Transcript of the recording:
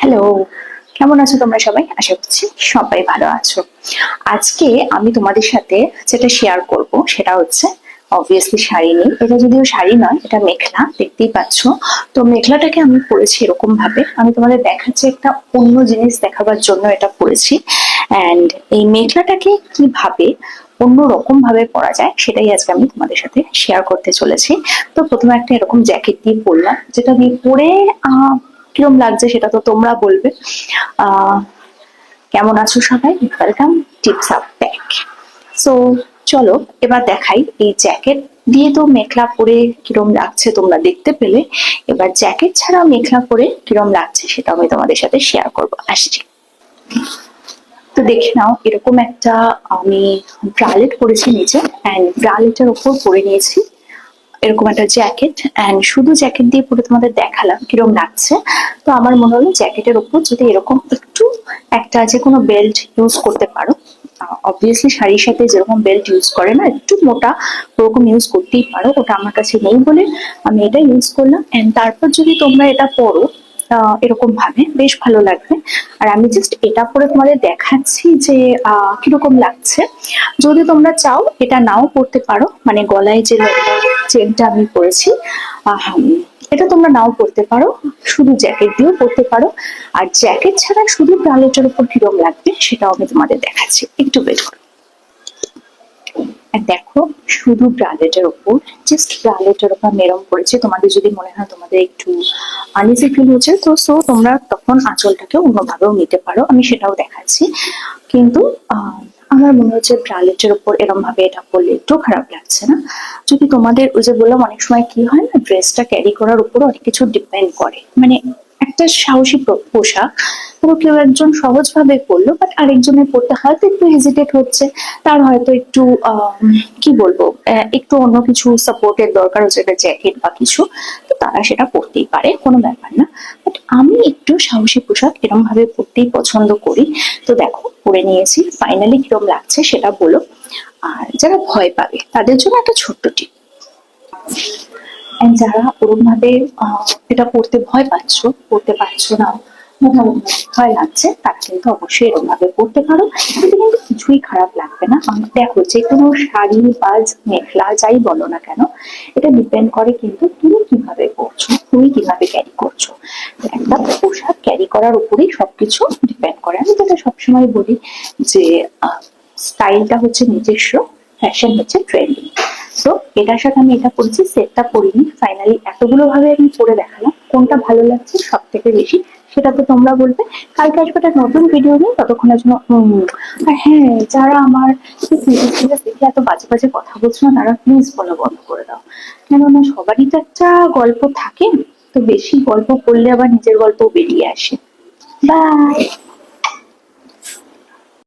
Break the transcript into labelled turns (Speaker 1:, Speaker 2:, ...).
Speaker 1: Hello, কেমন আছো তোমরা সবাই? আশা করছি সবাই ভালো আছো। আজকে আমি তোমাদের সাথে যেটা শেয়ার করব সেটা হচ্ছে অবভিয়াসলি শাড়ি নেই। এটা যদিও শাড়ি নয়, এটা মেখলা, দেখতেই পাচ্ছ। তো মেখলাটাকে আমি পরেছি এরকম ভাবে, আমি তোমাদের দেখাচ্ছি একটা অন্য জিনিস দেখাবার জন্য এটা পরেছি। অ্যান্ড এই মেখলাটাকে কিভাবে অন্য রকম ভাবে পরা যায় সেটাই আজকে আমি তোমাদের সাথে শেয়ার করতে চলেছি। তো প্রথমে একটা এরকম জ্যাকেট দিয়ে পরলাম, যেটা দিয়ে পরে কিরম লাগছে সেটা তো তোমরা বলবে। আহ কেমন আছো সবাই? Welcome tips up back. So চলো এবার দেখাই এই জ্যাকেট দিয়ে তো মেখলা পরে কিরম লাগছে তোমরা দেখতে পেলে। এবার জ্যাকেট ছাড়া মেখলা পরে কিরম লাগছে সেটা আমি তোমাদের সাথে শেয়ার করবো, আসছি। তো দেখে নাও, এরকম একটা আমি ব্রালেট পরেছি নিচে, অ্যান্ড ব্রালেটের ওপর পরে নিয়েছি এরকম একটা জ্যাকেট। অ্যান্ড শুধু জ্যাকেট দিয়ে পরে তোমাদের দেখালাম কিরম লাগছে। তো আমার মনে হলো জ্যাকেটের ওপর যদি এরকম একটু একটা যে কোনো বেল্ট ইউজ করতে পারো, অবভিয়াসলি শাড়ির সাথে যেরকম বেল্ট ইউজ করে না, একটু মোটা, ওরকম ইউজ করতেই পারো। ওটা আমার কাছে নেই বলে আমি এটা ইউজ করলাম। এন্ড তারপর যদি তোমরা এটা পরো এরকম ভাবে, বেশ ভালো লাগবে। আর আমি জাস্ট এটা পরে তোমাদের দেখাচ্ছি যে কিরকম লাগছে। যদি তোমরা চাও এটা নাও পরতে পারো, মানে গলায় যে চেনটা আমি পরেছি এটা তোমরা নাও পরতে পারো, শুধু জ্যাকেট দিয়েও পরতে পারো। আর জ্যাকেট ছাড়া শুধু ব্রালেটের উপর কিরম লাগবে সেটাও আমি তোমাদের দেখাচ্ছি, একটু ওয়েট করো। আর দেখো, শুধু ব্রালেটের ওপর, জাস্ট ব্রালেটের ওপর মেরম করেছি। তোমাদের যদি মনে হয় তোমাদের একটু আনইজি ফিল হচ্ছে, তো তোমরা তখন আঁচলটাকে অন্যভাবেও নিতে পারো, আমি সেটাও দেখাচ্ছি। কিন্তু আমার মনে হচ্ছে ব্রালেটের ওপর এরম ভাবে এটা পরলে একটু খারাপ লাগছে না। যদি তোমাদের, ওই যে বললাম অনেক সময় কি হয় না, ড্রেসটা ক্যারি করার উপর অনেক কিছু ডিপেন্ড করে। মানে একটা সাহসী পোশাক, তো কেউ একজন সহজ ভাবে পড়লো, বাট আরেকজনের পড়তে হয়তো একটু হেজিটেট হচ্ছে, তার হয়তো একটু কি বলবো, একটু অন্য কিছু সাপোর্টের দরকার হচ্ছে, একটা জ্যাকেট বা কিছু, তো তারা সেটা পড়তেই পারে, কোনো ব্যাপার না। বাট আমি একটু সাহসী পোশাক এরকম ভাবে পড়তেই পছন্দ করি। তো দেখো পরে নিয়েছি, ফাইনালি কিরম লাগছে সেটা বলো। আর যারা ভয় পাবে তাদের জন্য একটা ছোট্ট টিপ, যারা ওরম ভাবে এটা পড়তে ভয় পাচ্ছ, পড়তে পারছো না, মোটামুটি ভয় লাগছে, তারা কিন্তু অবশ্যই এরকম ভাবে পড়তে পারো। এতে কিন্তু কিছুই খারাপ লাগবে না। দেখো, যে কোনো শাড়ি বা মেখলা যাই বলো না কেন, এটা ডিপেন্ড করে কিন্তু তুমি কিভাবে পড়ছো, তুমি কিভাবে ক্যারি করছো। একটা পোশাক ক্যারি করার উপরেই সবকিছু ডিপেন্ড করে। আমি যেটা সবসময় বলি যে স্টাইলটা হচ্ছে নিজস্ব, ফ্যাশন হচ্ছে ট্রেন্ডিং। তো এটার সাথে আমি এটা পরেছি, সেটটা পরিনি। ফাইনালি এতগুলো ভাবে আমি পরে দেখালাম, কোনটা ভালো লাগছে সব থেকে বেশি সেটা তো তোমরা বলবে। কালকে আসবে একটা নতুন ভিডিও নিয়ে, ততক্ষণের জন্য আর হ্যাঁ, যারা আমার সিরিয়াস দেখে এত বাজে বাজে কথা বলছো না, তারা প্লিজ বলা বন্ধ করে দাও। কেননা সবারই তো একটা গল্প থাকে, তো বেশি গল্প করলে আবার নিজের গল্প বেরিয়ে আসে। বাই।